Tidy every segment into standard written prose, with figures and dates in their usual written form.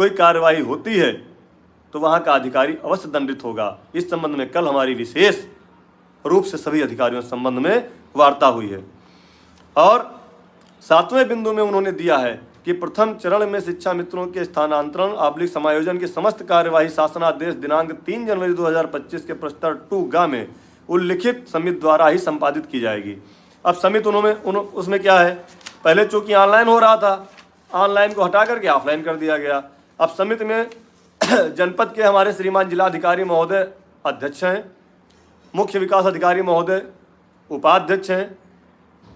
कोई कार्यवाही होती है तो वहाँ का अधिकारी अवश्य दंडित होगा। इस संबंध में कल हमारी विशेष रूप से सभी अधिकारियों के संबंध में वार्ता हुई है। और 7वें बिंदु में उन्होंने दिया है कि प्रथम चरण में शिक्षा मित्रों के स्थानांतरण / समायोजन की समस्त कार्यवाही शासनादेश दिनांक 3 जनवरी 2025 के प्रस्तर 2 में उल्लिखित समिति द्वारा ही संपादित की जाएगी। अब समिति उसमें क्या है, पहले चूंकि ऑनलाइन हो रहा था, ऑनलाइन को हटा करके ऑफलाइन कर दिया गया। अब समिति में जनपद के हमारे श्रीमान जिलाधिकारी महोदय अध्यक्ष हैं, मुख्य विकास अधिकारी महोदय उपाध्यक्ष हैं,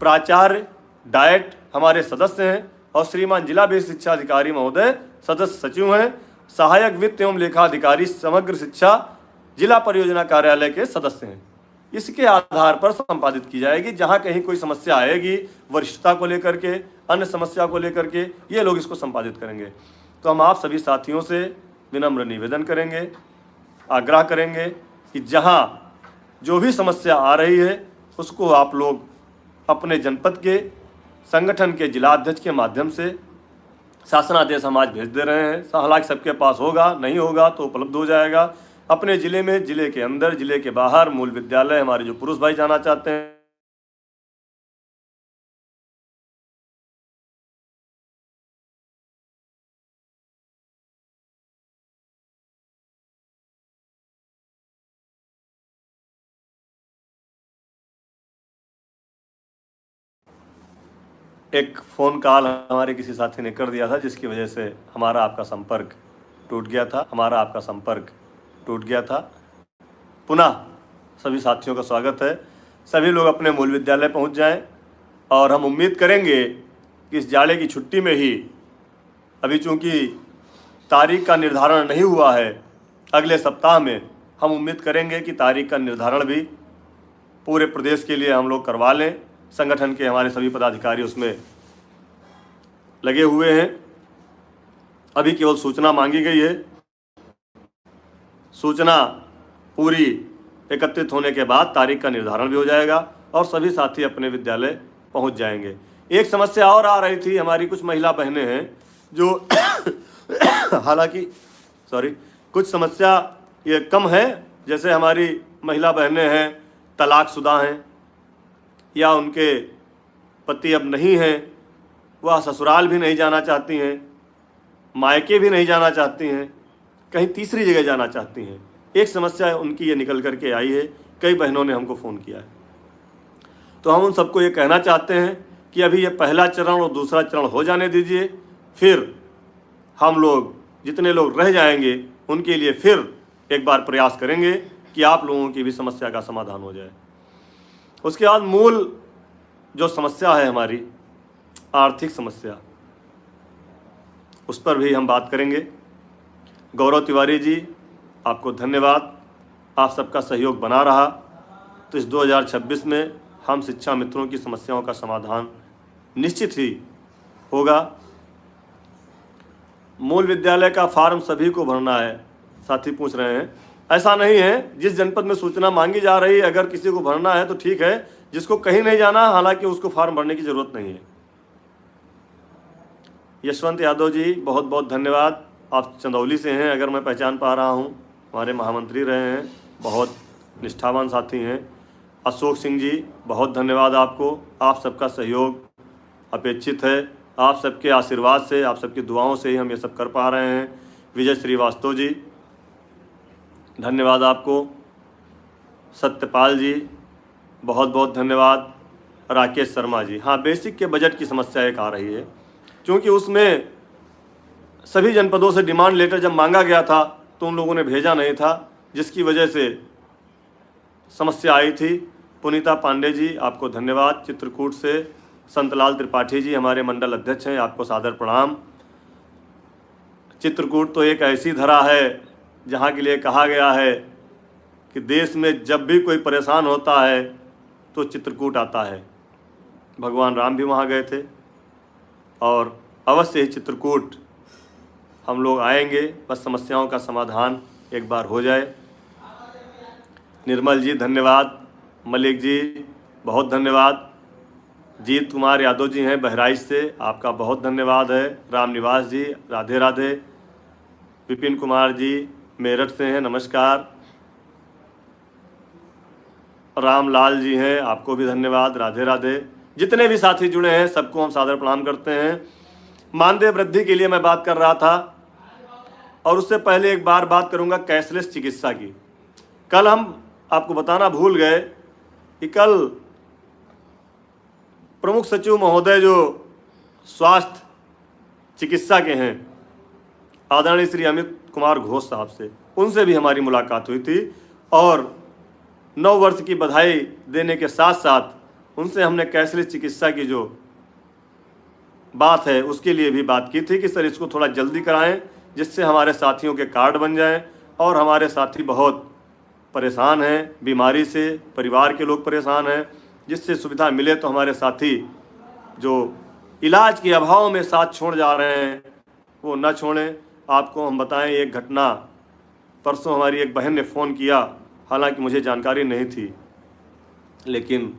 प्राचार्य डायट हमारे सदस्य हैं और श्रीमान जिला बेसिक शिक्षा अधिकारी महोदय सदस्य सचिव हैं। सहायक वित्त एवं लेखा अधिकारी समग्र शिक्षा जिला परियोजना कार्यालय के सदस्य हैं। इसके आधार पर संपादित की जाएगी। जहां कहीं कोई समस्या आएगी वरिष्ठता को लेकर के, अन्य समस्या को लेकर के, ये लोग इसको संपादित करेंगे। तो हम आप सभी साथियों से विनम्र निवेदन करेंगे, आग्रह करेंगे कि जहां जो भी समस्या आ रही है उसको आप लोग अपने जनपद के संगठन के जिला अध्यक्ष के माध्यम से शासनादेश हम आज भेज दे रहे हैं। हालांकि सबके पास होगा, नहीं होगा तो उपलब्ध हो जाएगा। अपने ज़िले में, ज़िले के अंदर, ज़िले के बाहर मूल विद्यालय हमारे जो पुरुष भाई जाना चाहते हैं, एक फ़ोन कॉल हमारे किसी साथी ने कर दिया था जिसकी वजह से हमारा आपका संपर्क टूट गया था। पुनः सभी साथियों का स्वागत है। सभी लोग अपने मूल विद्यालय पहुंच जाएं और हम उम्मीद करेंगे कि इस जाड़े की छुट्टी में ही, अभी चूंकि तारीख का निर्धारण नहीं हुआ है, अगले सप्ताह में हम उम्मीद करेंगे कि तारीख का निर्धारण भी पूरे प्रदेश के लिए हम लोग करवा लें। संगठन के हमारे सभी पदाधिकारी उसमें लगे हुए हैं। अभी केवल सूचना मांगी गई है। सूचना पूरी एकत्रित होने के बाद तारीख का निर्धारण भी हो जाएगा और सभी साथी अपने विद्यालय पहुंच जाएंगे। एक समस्या और आ रही थी, हमारी कुछ महिला बहनें हैं जो हालांकि कुछ समस्या ये कम है, जैसे हमारी महिला बहनें हैं तलाकशुदा हैं या उनके पति अब नहीं हैं, वह ससुराल भी नहीं जाना चाहती हैं, मायके भी नहीं जाना चाहती हैं, कहीं तीसरी जगह जाना चाहती हैं। एक समस्या उनकी ये निकल करके आई है, कई बहनों ने हमको फ़ोन किया है। तो हम उन सबको ये कहना चाहते हैं कि अभी ये पहला चरण और दूसरा चरण हो जाने दीजिए, फिर हम लोग जितने लोग रह जाएंगे उनके लिए फिर एक बार प्रयास करेंगे कि आप लोगों की भी समस्या का समाधान हो जाए। उसके बाद मूल जो समस्या है हमारी आर्थिक समस्या, उस पर भी हम बात करेंगे। गौरव तिवारी जी, आपको धन्यवाद, आप सबका सहयोग बना रहा तो इस 2026 में हम शिक्षा मित्रों की समस्याओं का समाधान निश्चित ही होगा। मूल विद्यालय का फॉर्म सभी को भरना है, साथी पूछ रहे हैं। ऐसा नहीं है, जिस जनपद में सूचना मांगी जा रही है अगर किसी को भरना है तो ठीक है, जिसको कहीं नहीं जाना हालांकि उसको फॉर्म भरने की ज़रूरत नहीं है। यशवंत यादव जी, बहुत बहुत धन्यवाद, आप चंदौली से हैं अगर मैं पहचान पा रहा हूं, हमारे महामंत्री रहे हैं, बहुत निष्ठावान साथी हैं। अशोक सिंह जी, बहुत धन्यवाद आपको, आप सबका सहयोग अपेक्षित है। आप सबके आशीर्वाद से, आप सबकी दुआओं से ही हम ये सब कर पा रहे हैं। विजय श्रीवास्तव जी, धन्यवाद आपको। सत्यपाल जी, बहुत बहुत धन्यवाद। राकेश शर्मा जी, हाँ, बेसिक के बजट की समस्या एक आ रही है, क्योंकि उसमें सभी जनपदों से डिमांड लेटर जब मांगा गया था तो उन लोगों ने भेजा नहीं था, जिसकी वजह से समस्या आई थी। पुनीता पांडे जी, आपको धन्यवाद। चित्रकूट से संतलाल त्रिपाठी जी, हमारे मंडल अध्यक्ष हैं, आपको सादर प्रणाम। चित्रकूट तो एक ऐसी धरा है जहाँ के लिए कहा गया है कि देश में जब भी कोई परेशान होता है तो चित्रकूट आता है। भगवान राम भी वहाँ गए थे और अवश्य ही चित्रकूट हम लोग आएंगे, बस समस्याओं का समाधान एक बार हो जाए। निर्मल जी धन्यवाद। मलिक जी बहुत धन्यवाद। जीत कुमार यादव जी हैं बहराइच से, आपका बहुत धन्यवाद है। राम निवास जी, राधे राधे। विपिन कुमार जी मेरठ से हैं, नमस्कार। रामलाल जी हैं, आपको भी धन्यवाद, राधे राधे। जितने भी साथी जुड़े हैं सबको हम सादर प्रणाम करते हैं। मानदेय वृद्धि के लिए मैं बात कर रहा था और उससे पहले एक बार बात करूंगा कैशलेस चिकित्सा की। कल हम आपको बताना भूल गए कि कल प्रमुख सचिव महोदय जो स्वास्थ्य चिकित्सा के हैं आदरणीय श्री अमित कुमार घोष साहब से, उनसे भी हमारी मुलाकात हुई थी और 9 वर्ष की बधाई देने के साथ साथ उनसे हमने कैशलेस चिकित्सा की जो बात है उसके लिए भी बात की थी कि सर इसको थोड़ा जल्दी कराएं जिससे हमारे साथियों के कार्ड बन जाएं। और हमारे साथी बहुत परेशान हैं बीमारी से, परिवार के लोग परेशान हैं, जिससे सुविधा मिले तो हमारे साथी जो इलाज के अभाव में साथ छोड़ जा रहे हैं वो न छोड़ें। आपको हम बताएं एक घटना, परसों हमारी एक बहन ने फ़ोन किया, हालांकि मुझे जानकारी नहीं थी, लेकिन